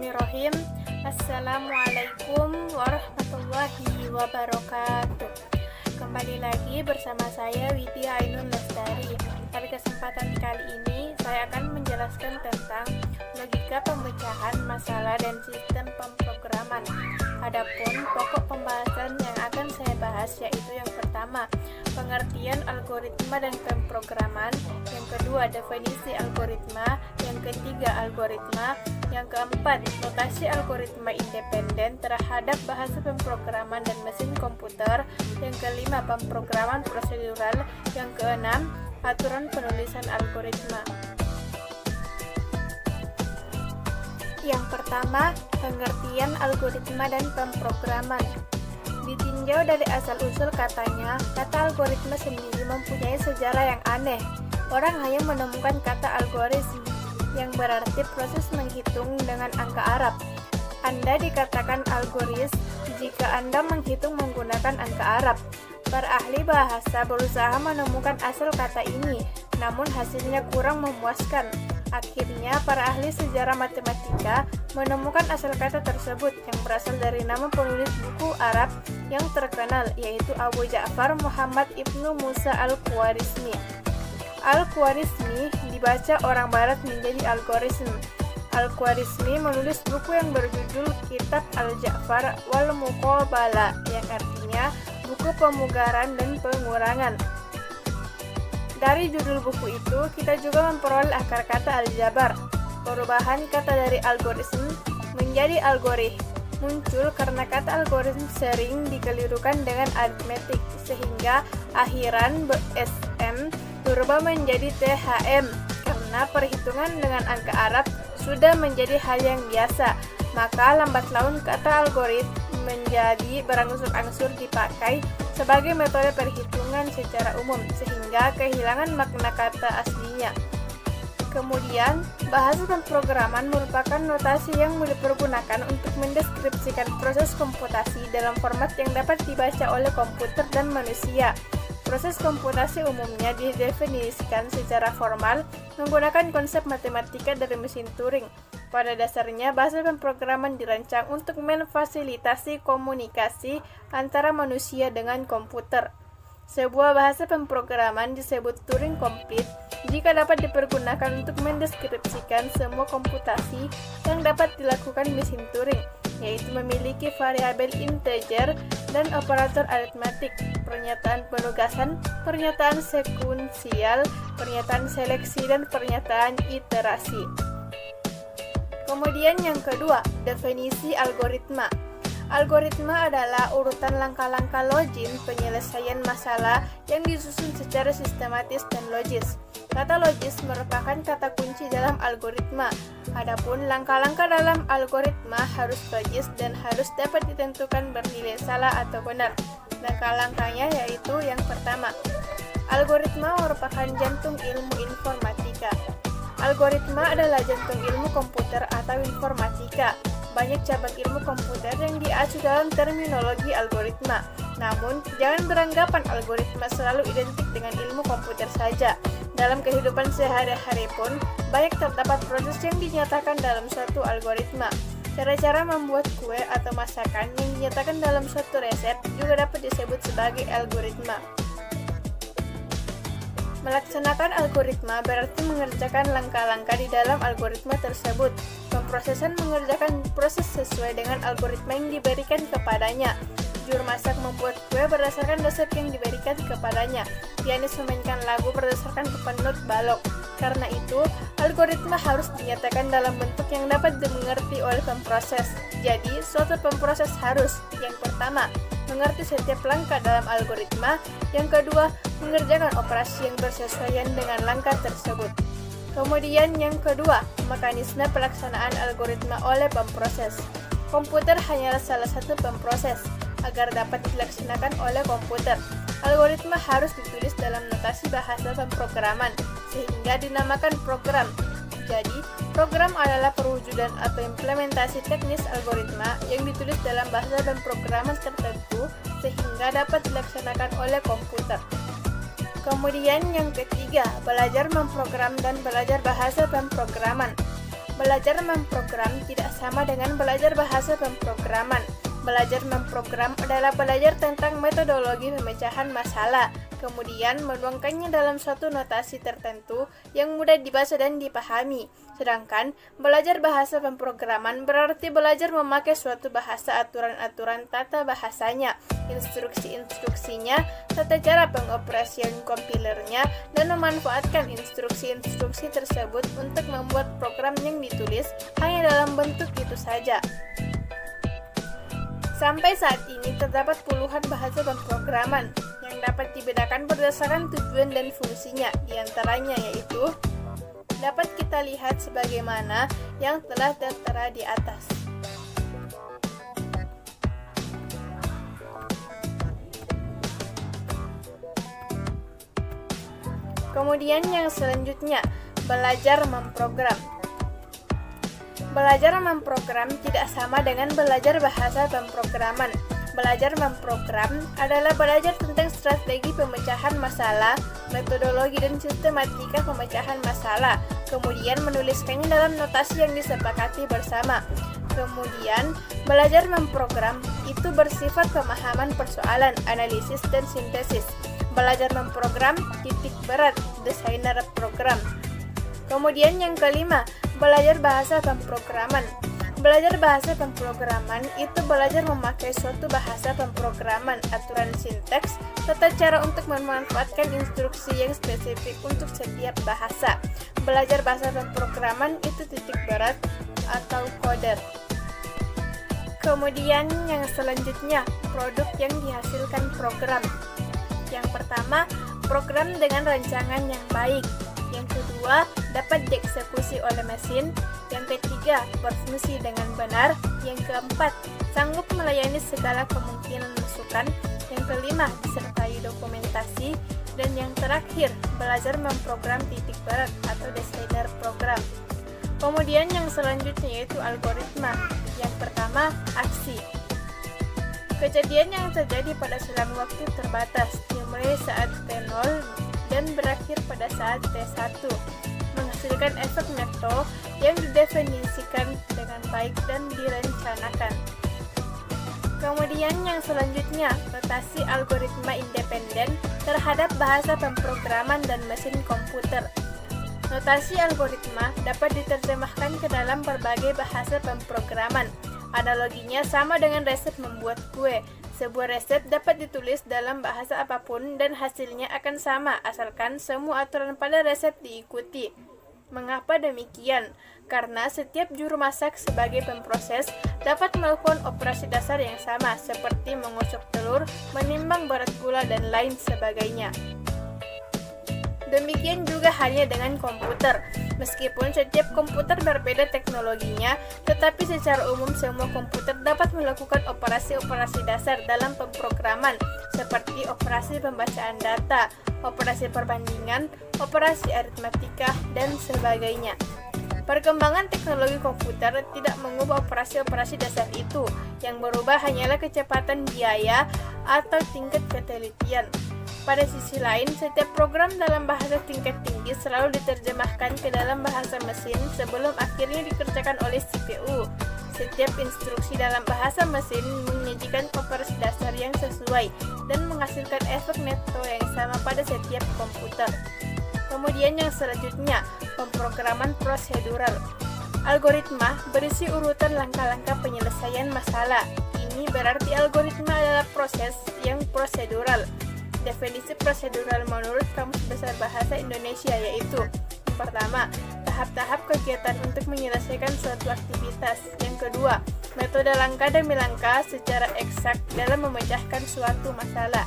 Bismillahirrahmanirrahim. Assalamualaikum warahmatullahi wabarakatuh. Kembali lagi bersama saya Widya Ainun Lestari. Pada kesempatan kali ini saya akan menjelaskan tentang logika pemecahan masalah dan sistem pemrograman. Adapun pokok pembahasan yang akan saya bahas yaitu yang pertama, pengertian algoritma dan pemrograman, yang kedua, definisi algoritma, yang ketiga, algoritma, yang keempat, notasi algoritma independen terhadap bahasa pemrograman dan mesin komputer, yang kelima, pemrograman prosedural, yang keenam, aturan penulisan algoritma. Yang pertama, pengertian algoritma dan pemrograman. Ditinjau dari asal-usul katanya, kata algoritma sendiri mempunyai sejarah yang aneh. Orang hanya menemukan kata algoritma, yang berarti proses menghitung dengan angka Arab. Anda dikatakan algoris jika Anda menghitung menggunakan angka Arab. Para ahli bahasa berusaha menemukan asal kata ini, namun hasilnya kurang memuaskan. Akhirnya, para ahli sejarah matematika menemukan asal kata tersebut yang berasal dari nama penulis buku Arab yang terkenal, yaitu Abu Ja'far Muhammad Ibnu Musa Al-Khwarizmi. Al-Khwarizmi dibaca orang barat menjadi algoritm. Al-Khwarizmi menulis buku yang berjudul Kitab Al-Ja'far wal Muqabala, yang artinya buku pemugaran dan pengurangan. Dari judul buku itu, kita juga memperoleh akar kata aljabar. Perubahan kata dari algoritm menjadi algorih muncul karena kata algoritm sering dikelirukan dengan aritmetik, sehingga akhiran sm berubah menjadi thm. Karena perhitungan dengan angka Arab sudah menjadi hal yang biasa, maka lambat laun kata algoritm menjadi berangsur-angsur dipakai sebagai metode perhitungan secara umum, sehingga kehilangan makna kata aslinya. Kemudian, bahasa pemrograman merupakan notasi yang dipergunakan untuk mendeskripsikan proses komputasi dalam format yang dapat dibaca oleh komputer dan manusia. Proses komputasi umumnya didefinisikan secara formal menggunakan konsep matematika dari mesin Turing. Pada dasarnya, bahasa pemrograman dirancang untuk memfasilitasi komunikasi antara manusia dengan komputer. Sebuah bahasa pemrograman disebut Turing Complete jika dapat dipergunakan untuk mendeskripsikan semua komputasi yang dapat dilakukan mesin Turing, yaitu memiliki variabel integer dan operator aritmatik, pernyataan penugasan, pernyataan sekunsial, pernyataan seleksi, dan pernyataan iterasi. Kemudian yang kedua, definisi algoritma. Algoritma adalah urutan langkah-langkah logis penyelesaian masalah yang disusun secara sistematis dan logis. Kata logis merupakan kata kunci dalam algoritma. Adapun langkah-langkah dalam algoritma harus logis dan harus dapat ditentukan bernilai salah atau benar. Langkah-langkahnya yaitu yang pertama, algoritma merupakan jantung ilmu informatika. Algoritma adalah jantung ilmu komputer atau informatika. Banyak cabang ilmu komputer yang diacu dalam terminologi algoritma. Namun, jangan beranggapan algoritma selalu identik dengan ilmu komputer saja. Dalam kehidupan sehari-hari pun, banyak terdapat proses yang dinyatakan dalam suatu algoritma. Cara-cara membuat kue atau masakan yang dinyatakan dalam suatu resep juga dapat disebut sebagai algoritma. Melaksanakan algoritma berarti mengerjakan langkah-langkah di dalam algoritma tersebut. Pemrosesan mengerjakan proses sesuai dengan algoritma yang diberikan kepadanya. Juru masak membuat kue berdasarkan resep yang diberikan kepadanya. Pianis memainkan lagu berdasarkan pepenut balok. Karena itu, algoritma harus dinyatakan dalam bentuk yang dapat dimengerti oleh pemproses. Jadi, suatu pemproses harus, yang pertama, mengerti setiap langkah dalam algoritma, yang kedua, mengerjakan operasi yang bersesuaian dengan langkah tersebut. Kemudian yang kedua, mekanisme pelaksanaan algoritma oleh pemproses. Komputer hanyalah salah satu pemproses. Agar dapat dilaksanakan oleh komputer, algoritma harus ditulis dalam notasi bahasa pemrograman, sehingga dinamakan program. Jadi, program adalah perwujudan atau implementasi teknis algoritma yang ditulis dalam bahasa pemrograman tertentu, sehingga dapat dilaksanakan oleh komputer. Kemudian yang ketiga, belajar memprogram dan belajar bahasa pemrograman. Belajar memprogram tidak sama dengan belajar bahasa pemrograman. Belajar memprogram adalah belajar tentang metodologi pemecahan masalah, kemudian menuangkannya dalam suatu notasi tertentu yang mudah dibaca dan dipahami. Sedangkan belajar bahasa pemrograman berarti belajar memakai suatu bahasa, aturan-aturan tata bahasanya, instruksi-instruksinya, tata cara pengoperasian kompilernya, dan memanfaatkan instruksi-instruksi tersebut untuk membuat program yang ditulis hanya dalam bentuk itu saja. Sampai saat ini terdapat puluhan bahasa pemrograman yang dapat dibedakan berdasarkan tujuan dan fungsinya. Di antaranya yaitu dapat kita lihat sebagaimana yang telah tertera di atas. Kemudian yang selanjutnya, belajar memprogram. Belajar memprogram tidak sama dengan belajar bahasa pemrograman. Belajar memprogram adalah belajar tentang strategi pemecahan masalah, metodologi dan sistematika pemecahan masalah, kemudian menuliskannya dalam notasi yang disepakati bersama. Kemudian, belajar memprogram itu bersifat pemahaman persoalan, analisis, dan sintesis. Belajar memprogram, titik berat, desainer program. Kemudian yang kelima, belajar bahasa pemrograman. Belajar bahasa pemrograman itu belajar memakai suatu bahasa pemrograman, aturan sinteks, tata cara untuk memanfaatkan instruksi yang spesifik untuk setiap bahasa. Belajar bahasa pemrograman itu titik berat atau coder. Kemudian yang selanjutnya, produk yang dihasilkan program. Yang pertama, program dengan rancangan yang baik. Yang kedua, dapat dieksekusi oleh mesin. Yang ketiga, berfungsi dengan benar. Yang keempat, sanggup melayani segala kemungkinan masukan. Yang kelima, disertai dokumentasi. Dan yang terakhir, belajar memprogram titik berat atau desainer program. Kemudian yang selanjutnya yaitu algoritma. Yang pertama, aksi. Kejadian yang terjadi pada selang waktu terbatas, dimulai saat T0 dan berakhir pada saat T1, menghasilkan efek neto yang didefinisikan dengan baik dan direncanakan. Kemudian yang selanjutnya, notasi algoritma independen terhadap bahasa pemrograman dan mesin komputer. Notasi algoritma dapat diterjemahkan ke dalam berbagai bahasa pemrograman. Analoginya sama dengan resep membuat kue. Sebuah resep dapat ditulis dalam bahasa apapun dan hasilnya akan sama asalkan semua aturan pada resep diikuti. Mengapa demikian? Karena setiap juru masak sebagai pemproses dapat melakukan operasi dasar yang sama seperti mengocok telur, menimbang berat gula dan lain sebagainya. Demikian juga halnya dengan komputer. Meskipun setiap komputer berbeda teknologinya, tetapi secara umum semua komputer dapat melakukan operasi-operasi dasar dalam pemrograman, seperti operasi pembacaan data, operasi perbandingan, operasi aritmatika, dan sebagainya. Perkembangan teknologi komputer tidak mengubah operasi-operasi dasar itu, yang berubah hanyalah kecepatan biaya atau tingkat ketelitian. Pada sisi lain, setiap program dalam bahasa tingkat tinggi selalu diterjemahkan ke dalam bahasa mesin sebelum akhirnya dikerjakan oleh CPU. Setiap instruksi dalam bahasa mesin menyajikan operasi dasar yang sesuai dan menghasilkan efek neto yang sama pada setiap komputer. Kemudian yang selanjutnya, pemrograman prosedural. Algoritma berisi urutan langkah-langkah penyelesaian masalah. Ini berarti algoritma adalah proses yang prosedural. Definisi prosedural menurut Kamus Besar Bahasa Indonesia yaitu: yang pertama, tahap-tahap kegiatan untuk menyelesaikan suatu aktivitas. Yang kedua, metode langkah demi langkah secara eksak dalam memecahkan suatu masalah.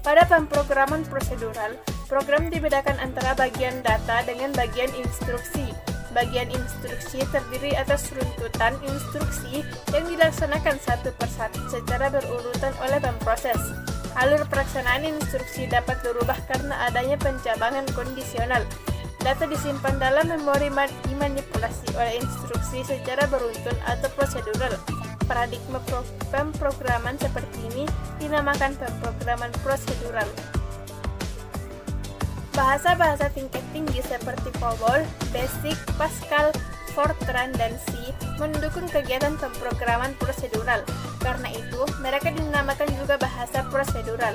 Pada pemrograman prosedural, program dibedakan antara bagian data dengan bagian instruksi. Bagian instruksi terdiri atas runtutan instruksi yang dilaksanakan satu persatu secara berurutan oleh pemproses. Alur pelaksanaan instruksi dapat berubah karena adanya pencabangan kondisional. Data disimpan dalam memori dimanipulasi oleh instruksi secara beruntun atau prosedural. Paradigma pemrograman seperti ini dinamakan pemrograman prosedural. Bahasa-bahasa tingkat tinggi seperti COBOL, BASIC, Pascal, Fortran, dan C mendukung kegiatan pemrograman prosedural. Karena itu, mereka dinamakan juga bahasa prosedural.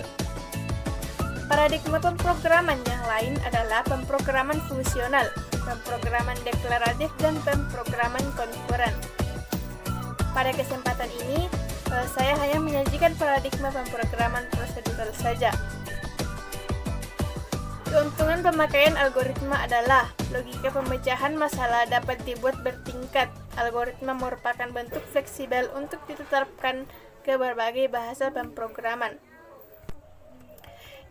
Paradigma pemrograman yang lain adalah pemrograman fungsional, pemrograman deklaratif, dan pemrograman konkuren. Pada kesempatan ini, saya hanya menyajikan paradigma pemrograman prosedural saja. Keuntungan pemakaian algoritma adalah logika pemecahan masalah dapat dibuat bertingkat. Algoritma merupakan bentuk fleksibel untuk ditetapkan ke berbagai bahasa pemrograman.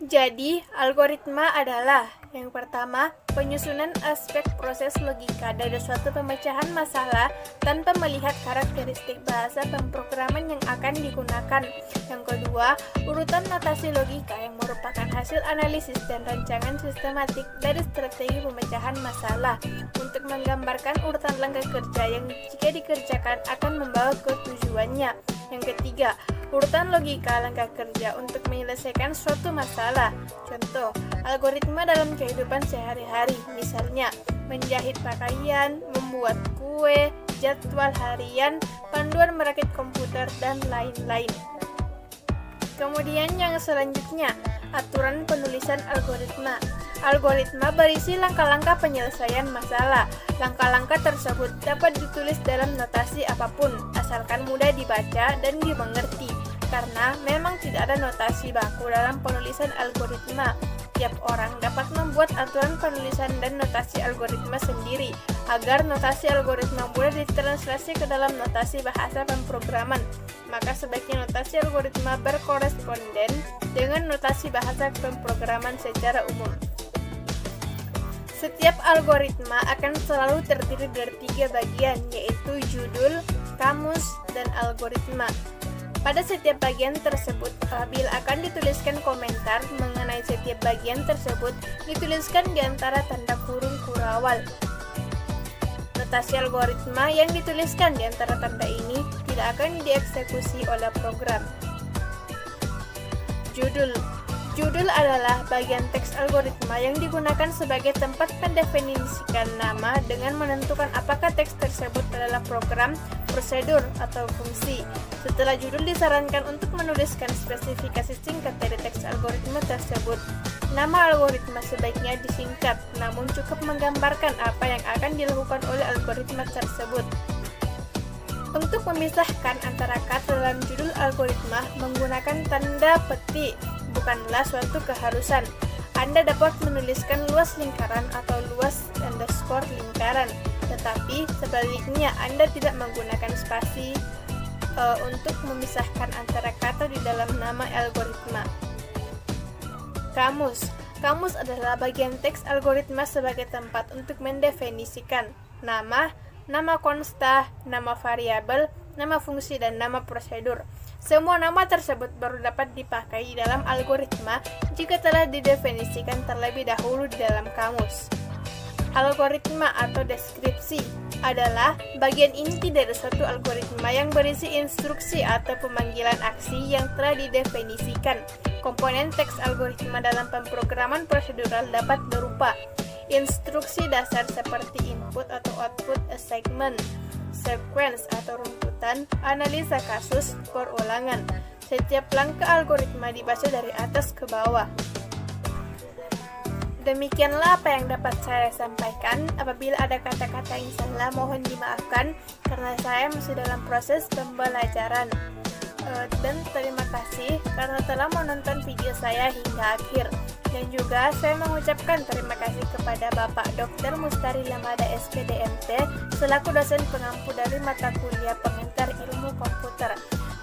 Jadi, algoritma adalah yang pertama, penyusunan aspek proses logika dari suatu pemecahan masalah tanpa melihat karakteristik bahasa pemrograman yang akan digunakan. Yang kedua, urutan notasi logika yang merupakan hasil analisis dan rancangan sistematik dari strategi pemecahan masalah untuk menggambarkan urutan langkah kerja yang jika dikerjakan akan membawa ke tujuannya. Yang ketiga, urutan logika langkah kerja untuk menyelesaikan suatu masalah. Contoh, algoritma dalam kehidupan sehari-hari, misalnya menjahit pakaian, membuat kue, jadwal harian, panduan merakit komputer, dan lain-lain. Kemudian yang selanjutnya, aturan penulisan algoritma. Algoritma berisi langkah-langkah penyelesaian masalah. Langkah-langkah tersebut dapat ditulis dalam notasi apapun, asalkan mudah dibaca dan dimengerti. Karena memang tidak ada notasi baku dalam penulisan algoritma. Tiap orang dapat membuat aturan penulisan dan notasi algoritma sendiri, agar notasi algoritma mudah ditranslasi ke dalam notasi bahasa pemrograman. Maka sebaiknya notasi algoritma berkoresponden dengan notasi bahasa pemrograman secara umum. Setiap algoritma akan selalu terdiri dari 3 bagian, yaitu judul, kamus, dan algoritma. Pada setiap bagian tersebut, apabila akan dituliskan komentar mengenai setiap bagian tersebut, dituliskan di antara tanda kurung kurawal. Notasi algoritma yang dituliskan di antara tanda ini tidak akan dieksekusi oleh program. Judul adalah bagian teks algoritma yang digunakan sebagai tempat mendefinisikan nama dengan menentukan apakah teks tersebut adalah program, prosedur, atau fungsi. Setelah judul disarankan untuk menuliskan spesifikasi singkat dari teks algoritma tersebut. Nama algoritma sebaiknya disingkat, namun cukup menggambarkan apa yang akan dilakukan oleh algoritma tersebut. Untuk memisahkan antara kata dalam judul algoritma menggunakan tanda petik bukanlah suatu keharusan. Anda dapat menuliskan luas lingkaran atau luas underscore lingkaran, tetapi sebaliknya Anda tidak menggunakan spasi untuk memisahkan antara kata di dalam nama algoritma. Kamus adalah bagian teks algoritma sebagai tempat untuk mendefinisikan nama konsta, nama variabel, nama fungsi, dan nama prosedur. Semua nama tersebut baru dapat dipakai dalam algoritma jika telah didefinisikan terlebih dahulu di dalam kamus. Algoritma atau deskripsi adalah bagian inti dari suatu algoritma yang berisi instruksi atau pemanggilan aksi yang telah didefinisikan. Komponen teks algoritma dalam pemrograman prosedural dapat berupa instruksi dasar seperti input atau output assignment, sequence atau runtutan, analisa kasus, perulangan. Setiap langkah algoritma dibaca dari atas ke bawah. Demikianlah apa yang dapat saya sampaikan. Apabila ada kata-kata yang salah, mohon dimaafkan karena saya masih dalam proses pembelajaran. Dan terima kasih karena telah menonton video saya hingga akhir. Dan juga saya mengucapkan terima kasih kepada Bapak Dr. Mustari Lamada SPDMT selaku dosen pengampu dari mata kuliah pengantar ilmu komputer.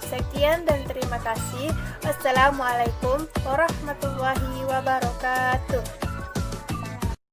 Sekian dan terima kasih. Wassalamualaikum warahmatullahi wabarakatuh.